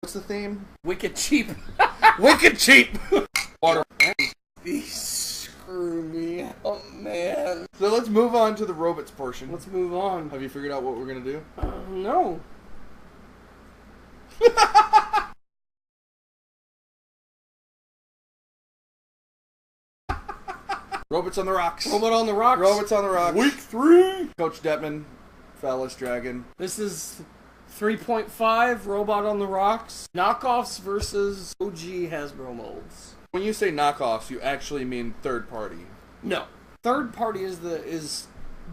What's the theme? Wicked cheap. Wicked cheap! Water. Screw me. Oh, man. So let's move on to the robots portion. Let's move on. Have you figured out what we're going to do? No. Robots on the rocks. Robot on the rocks. Robots on the rocks. Week 3. Coach Detman, Phallus Dragon. This is 3.5, Robot on the Rocks. Knockoffs versus OG Hasbro molds. When you say knockoffs, you actually mean third party. No. Third party is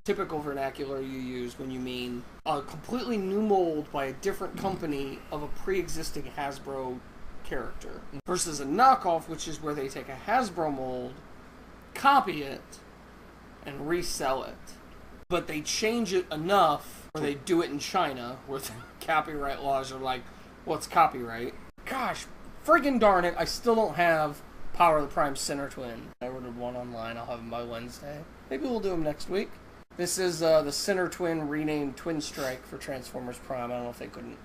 typical vernacular you use when you mean a completely new mold by a different company of a pre-existing Hasbro character. Versus a knockoff, which is where they take a Hasbro mold, copy it, and resell it. But they change it enough, or they do it in China, where the copyright laws are like, what's copyright? Gosh, friggin' darn it, I still don't have Power of the Prime Center Twin. I ordered one online, I'll have them by Wednesday. Maybe we'll do them next week. This is the Center Twin renamed Twinstrike for Transformers Prime. I don't know if they couldn't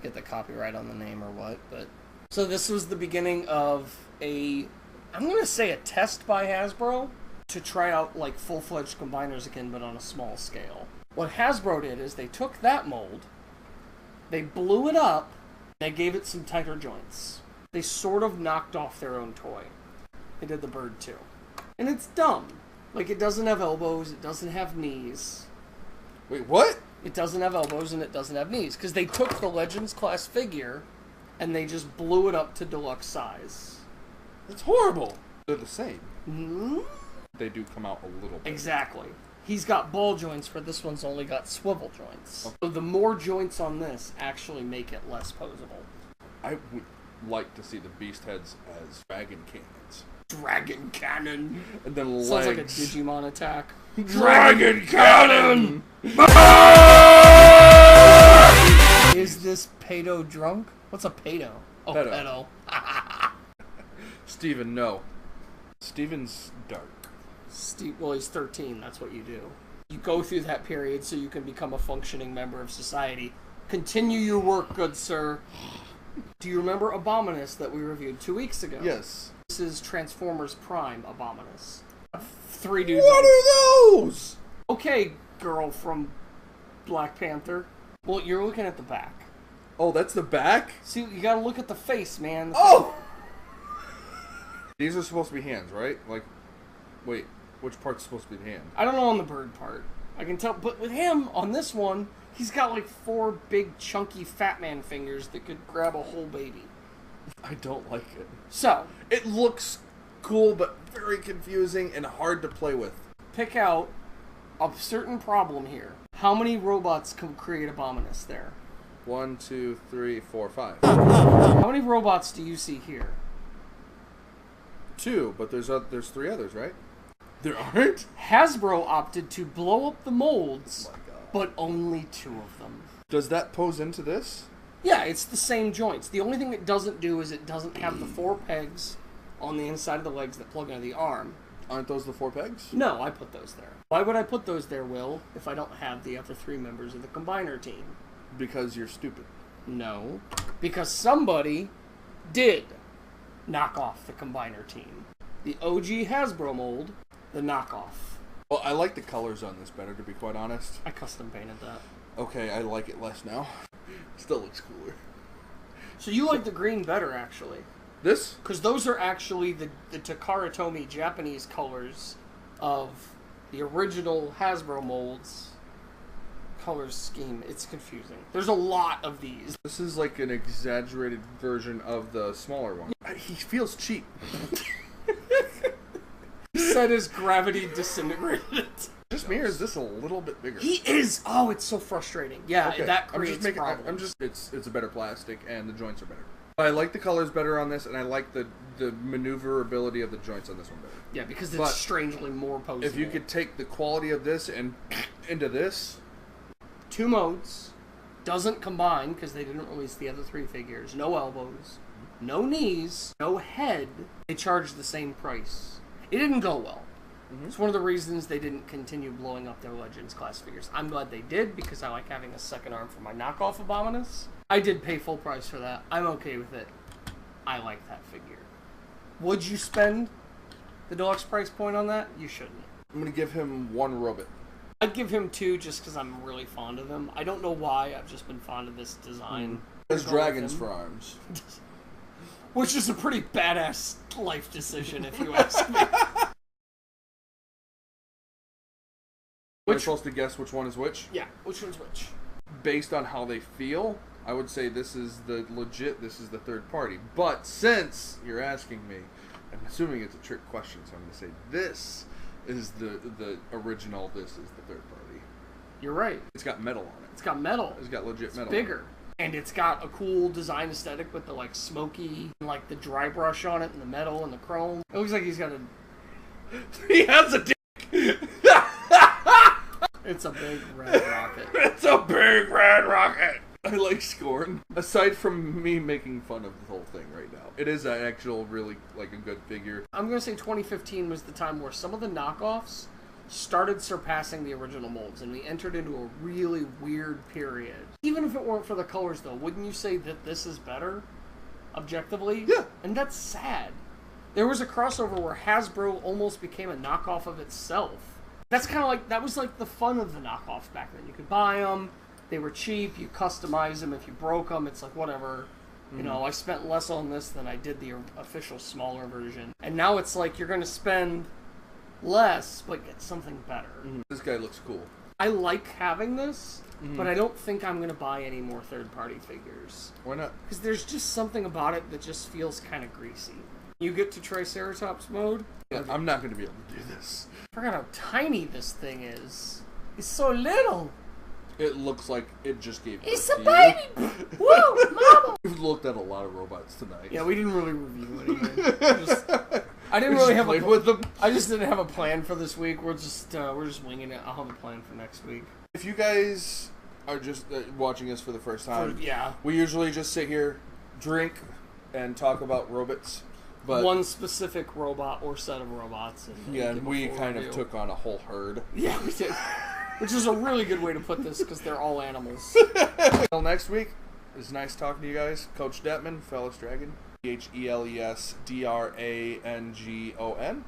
get the copyright on the name or what, but... So this was the beginning of I'm going to say a test by Hasbro to try out like full-fledged combiners again, but on a small scale. What Hasbro did is they took that mold, they blew it up, they gave it some tighter joints. They sort of knocked off their own toy. They did the bird too. And it's dumb. Like, it doesn't have elbows, it doesn't have knees. Wait, what? It doesn't have elbows and it doesn't have knees. Because they took the Legends class figure and they just blew it up to deluxe size. That's horrible. They're the same. Mm-hmm. They do come out a little bit. Exactly. He's got ball joints, for this one's only got swivel joints. Okay. So the more joints on this actually make it less posable. I would like to see the beast heads as dragon cannons. Dragon cannon! And then legs. Sounds like a Digimon attack. Dragon cannon! Is this pedo drunk? What's a pedo? Oh, pedo. Steven, no. Steven's dark. Well, he's 13, that's what you do. You go through that period so you can become a functioning member of society. Continue your work, good sir. Do you remember Abominus that we reviewed 2 weeks ago? Yes. This is Transformers Prime Abominus. 3 dudes. What are those? Okay, girl from Black Panther. Well, you're looking at the back. Oh, that's the back? See, you gotta look at the face, man. Oh! These are supposed to be hands, right? Like, wait, which part's supposed to be the hand? I don't know on the bird part. I can tell, but with him, on this one, he's got like 4 big, chunky Fat Man fingers that could grab a whole baby. I don't like it. So, it looks cool, but very confusing and hard to play with. Pick out a certain problem here. How many robots can create Abominus there? 1, 2, 3, 4, 5. How many robots do you see here? 2, but there's 3 others, right? There aren't? Hasbro opted to blow up the molds, oh my God, but only 2 of them. Does that pose into this? Yeah, it's the same joints. The only thing it doesn't do is it doesn't have the 4 pegs on the inside of the legs that plug into the arm. Aren't those the 4 pegs? No, I put those there. Why would I put those there, Will, if I don't have the other 3 members of the Combiner team? Because you're stupid. No, because somebody did knock off the Combiner team. The OG Hasbro mold, the knockoff. Well, I like the colors on this better, to be quite honest. I custom painted that. Okay, I like it less now. Still looks cooler. So you like the green better, actually. This? Because those are actually the Takara Tomy Japanese colors of the original Hasbro molds color scheme. It's confusing. There's a lot of these. This is like an exaggerated version of the smaller one. He feels cheap. He said his gravity disintegrated. Just me, or is this a little bit bigger? He is! Oh, it's so frustrating. Yeah, okay. that creates problems. It's a better plastic, and the joints are better. I like the colors better on this, and I like the maneuverability of the joints on this one better. Yeah, because it's strangely more posable. If you could take the quality of this and into this... 2 modes. Doesn't combine, because they didn't release the other 3 figures. No elbows. No knees. No head. They charged the same price. It didn't go well. It's one of the reasons they didn't continue blowing up their Legends class figures. I'm glad they did, because I like having a second arm for my knockoff Abominus. I did pay full price for that. I'm okay with it. I like that figure. Would you spend the deluxe price point on that? You shouldn't. I'm going to give him 1 Robot. I'd give him 2 just because I'm really fond of him. I don't know why, I've just been fond of this design. There's dragons for arms. Which is a pretty badass life decision, if you ask me. We're supposed to guess which one is which? Yeah, which one's which? Based on how they feel, I would say this is the legit, this is the third party. But since you're asking me, I'm assuming it's a trick question, so I'm going to say this is the original, this is the third party. You're right. It's got metal on it. It's got metal. It's got legit metal. It's bigger. And it's got a cool design aesthetic with the like smoky, like the dry brush on it and the metal and the chrome. It looks like he's got a... He has a dick! It's a big red rocket. It's a big red rocket! I like Scorn. Aside from me making fun of the whole thing right now, it is an actual really, like, a good figure. I'm going to say 2015 was the time where some of the knockoffs started surpassing the original molds, and we entered into a really weird period. Even if it weren't for the colors, though, wouldn't you say that this is better, objectively? Yeah. And that's sad. There was a crossover where Hasbro almost became a knockoff of itself. That's kind of like, that was like the fun of the knockoffs back then. You could buy them, they were cheap, you customize them, if you broke them, it's like whatever. You know, I spent less on this than I did the official smaller version. And now it's like you're going to spend less, but get something better. This guy looks cool. I like having this, but I don't think I'm going to buy any more third-party figures. Why not? Because there's just something about it that just feels kind of greasy. You get to Triceratops mode. Yeah, I'm not going to be able to do this. I forgot how tiny this thing is. It's so little. It looks like it just gave birth It's a to baby! Woo! Mama! We've looked at a lot of robots tonight. Yeah, we didn't really review anything. I didn't really have played with them. I just didn't have a plan for this week. We're just winging it. I'll have a plan for next week. If you guys are just watching us for the first time, Yeah. we usually just sit here, drink, and talk about robots. But one specific robot or set of robots. And yeah, give and a we full kind review. of took on a whole herd. Yeah, we did. Which is a really good way to put this because they're all animals. Until next week, it's nice talking to you guys. Coach Detman, Fellas Dragon. Dhelesdragon.